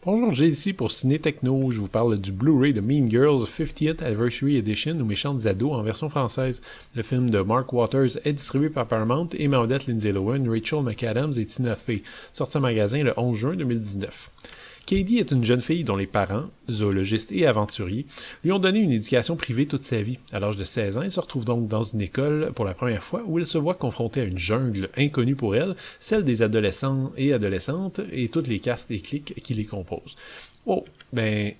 Bonjour, Jay ici pour Ciné Techno. Je vous parle du Blu-ray de Mean Girls 50th Anniversary Edition ou Méchantes ados en version française. Le film de Mark Waters est distribué par Paramount et met en vedette Lindsay Lohan, Rachel McAdams et Tina Fey. Sorti en magasin le 11 juin 2019. Katie est une jeune fille dont les parents, zoologistes et aventuriers, lui ont donné une éducation privée toute sa vie. À l'âge de 16 ans, elle se retrouve donc dans une école pour la première fois où elle se voit confrontée à une jungle inconnue pour elle, celle des adolescents et adolescentes et toutes les castes et cliques qui les composent. Oh, ben,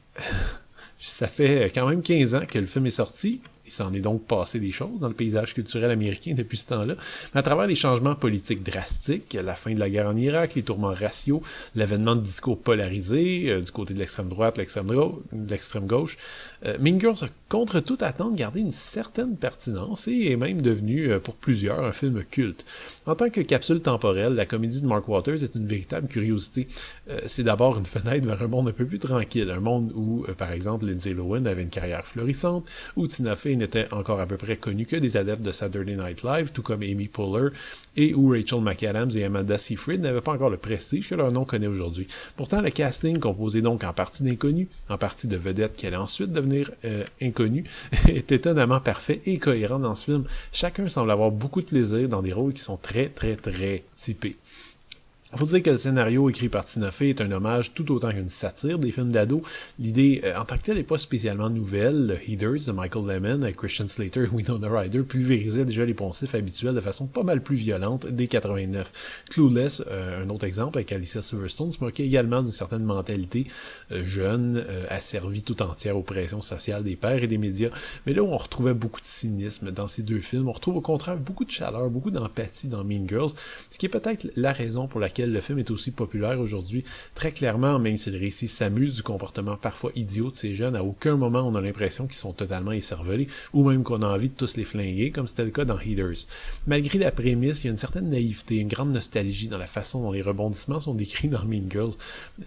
ça fait quand même 15 ans que le film est sorti. Il s'en est donc passé des choses dans le paysage culturel américain depuis ce temps-là. Mais à travers les changements politiques drastiques, la fin de la guerre en Irak, les tourments raciaux, l'avènement de discours polarisés du côté de l'extrême droite, de l'extrême gauche, Mean Girls a contre toute attente gardé une certaine pertinence et est même devenu, pour plusieurs, un film culte. En tant que capsule temporelle, la comédie de Mark Waters est une véritable curiosité. C'est d'abord une fenêtre vers un monde un peu plus tranquille, un monde où, par exemple, Lindsay Lohan avait une carrière florissante, où Tina Fey n'était encore à peu près connue que des adeptes de Saturday Night Live, tout comme Amy Poehler, et où Rachel McAdams et Amanda Seyfried n'avaient pas encore le prestige que leur nom connaît aujourd'hui. Pourtant, le casting, composé donc en partie d'inconnus, en partie de vedettes qui allaient ensuite devenir inconnus, est étonnamment parfait et cohérent dans ce film. Chacun semble avoir beaucoup de plaisir dans des rôles qui sont très typés. Il faut dire que le scénario écrit par Tina Fey est un hommage tout autant qu'une satire des films d'ados. L'idée en tant que telle n'est pas spécialement nouvelle. Le Heathers de Michael Lemmon avec Christian Slater et Winona Ryder pulvérisait déjà les poncifs habituels de façon pas mal plus violente dès 89. Clueless, un autre exemple avec Alicia Silverstone, se moquait également d'une certaine mentalité jeune, asservie tout entière aux pressions sociales des pères et des médias. Mais là où on retrouvait beaucoup de cynisme dans ces deux films, on retrouve au contraire beaucoup de chaleur, beaucoup d'empathie dans Mean Girls, ce qui est peut-être la raison pour laquelle le film est aussi populaire aujourd'hui. Très clairement, même si le récit s'amuse du comportement parfois idiot de ces jeunes, à aucun moment on a l'impression qu'ils sont totalement écervelés, ou même qu'on a envie de tous les flinguer, comme c'était le cas dans Heathers. Malgré la prémisse, il y a une certaine naïveté, une grande nostalgie dans la façon dont les rebondissements sont décrits dans Mean Girls.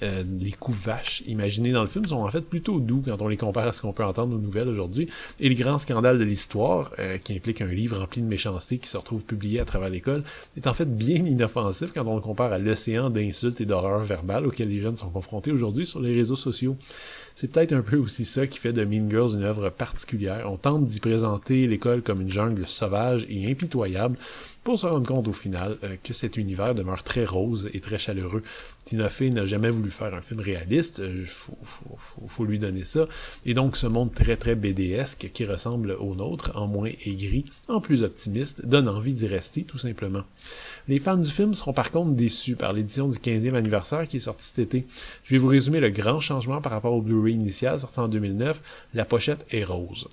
Les coups vaches imaginés dans le film sont en fait plutôt doux quand on les compare à ce qu'on peut entendre aux nouvelles aujourd'hui, et le grand scandale de l'histoire, qui implique un livre rempli de méchanceté qui se retrouve publié à travers l'école, est en fait bien inoffensif quand on le compare à l'océan d'insultes et d'horreurs verbales auxquelles les jeunes sont confrontés aujourd'hui sur les réseaux sociaux. C'est peut-être un peu aussi ça qui fait de Mean Girls une œuvre particulière. On tente d'y présenter l'école comme une jungle sauvage et impitoyable pour se rendre compte au final que cet univers demeure très rose et très chaleureux. Tina Fey n'a jamais voulu faire un film réaliste, faut lui donner ça, et donc ce monde très BDesque qui ressemble au nôtre, en moins aigri, en plus optimiste, donne envie d'y rester tout simplement. Les fans du film seront par contre déçus par l'édition du 15e anniversaire qui est sortie cet été. Je vais vous résumer le grand changement par rapport au Blu-ray initial sorti en 2009. La pochette est rose.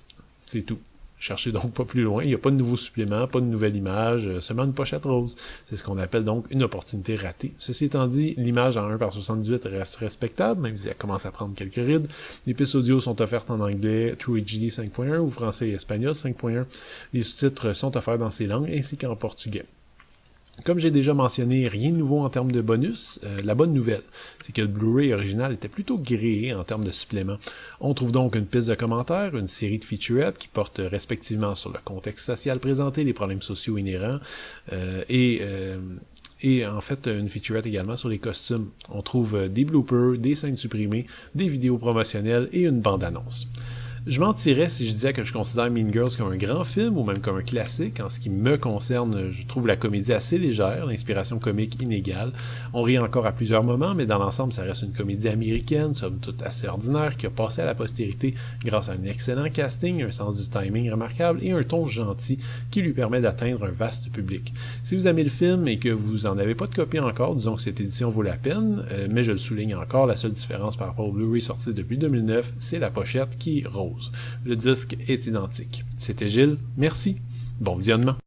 C'est tout. Cherchez donc pas plus loin, il n'y a pas de nouveau supplément, pas de nouvelle image, seulement une pochette rose. C'est ce qu'on appelle donc une opportunité ratée. Ceci étant dit, l'image en 1:78 reste respectable, même si elle commence à prendre quelques rides. Les pistes audio sont offertes en anglais True HD 5.1 ou français et espagnol 5.1. Les sous-titres sont offerts dans ces langues ainsi qu'en portugais. Comme j'ai déjà mentionné, rien de nouveau en termes de bonus. La bonne nouvelle, c'est que le Blu-ray original était plutôt gréé en termes de suppléments. On trouve donc une piste de commentaires, une série de featurettes qui portent respectivement sur le contexte social présenté, les problèmes sociaux inhérents, et en fait une featurette également sur les costumes. On trouve des bloopers, des scènes supprimées, des vidéos promotionnelles et une bande-annonce. Je mentirais si je disais que je considère Mean Girls comme un grand film ou même comme un classique. En ce qui me concerne, je trouve la comédie assez légère, l'inspiration comique inégale. On rit encore à plusieurs moments, mais dans l'ensemble, ça reste une comédie américaine, somme toute assez ordinaire, qui a passé à la postérité grâce à un excellent casting, un sens du timing remarquable et un ton gentil qui lui permet d'atteindre un vaste public. Si vous aimez le film et que vous en avez pas de copie encore, disons que cette édition vaut la peine, mais je le souligne encore, la seule différence par rapport au Blu-ray sorti depuis 2009, c'est la pochette qui est rose. Le disque est identique. C'était Gilles, merci, bon visionnement.